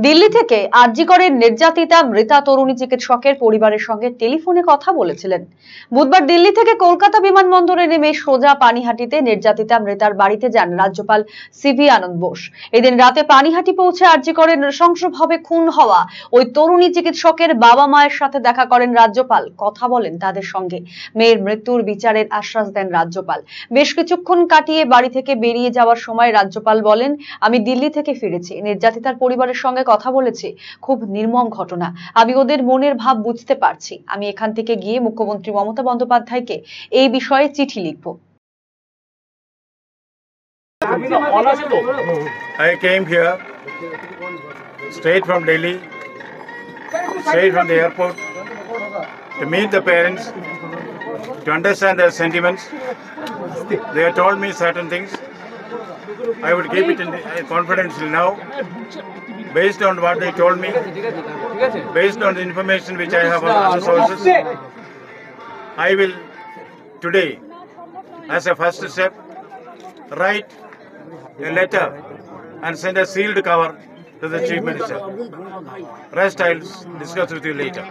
দিল্লি থেকে আরজি করের নির্যাতিতা মৃতা তরুণী চিকিৎসকের পরিবারের সঙ্গে টেলিফোনে কথা বলেছিলেন। বুধবার দিল্লি থেকে কলকাতা বিমানবন্দরে নেমে সোজা পানিহাটিতে নির্যাতিতা মৃতার বাড়িতে যান রাজ্যপাল সিভি আনন্দ বোস। এদিন রাতে পানিহাটি পৌঁছে আরজি করের নৃশংসভাবে খুন হওয়া ওই তরুণী চিকিৎসকের বাবা মায়ের সাথে দেখা করেন রাজ্যপাল, কথা বলেন তাদের সঙ্গে। মেয়ের মৃত্যুর বিচারের আশ্বাস দেন রাজ্যপাল। বেশ কিছুক্ষণ কাটিয়ে বাড়ি থেকে বেরিয়ে যাওয়ার সময় রাজ্যপাল বলেন, আমি দিল্লি থেকে ফিরেছি, নির্যাতিতার পরিবারের সঙ্গে কথা বলেছি। খুব নির্মম ঘটনা, আমি ওদের মনের ভাব বুঝতে পারছি। আমি এখান থেকে গিয়ে মুখ্যমন্ত্রী মমতা বন্দ্যোপাধ্যায়কে এই বিষয়ে চিঠি লিখব। I came here straight from Delhi, straight from the airport, to meet the parents, to understand their sentiments. They have told me certain things. I would keep it confidential now, based on what they told me, based on the information which I have from other sources. I will today, as a first step, write a letter and send a sealed cover to the Chief Minister. Rest I'll discuss with you later.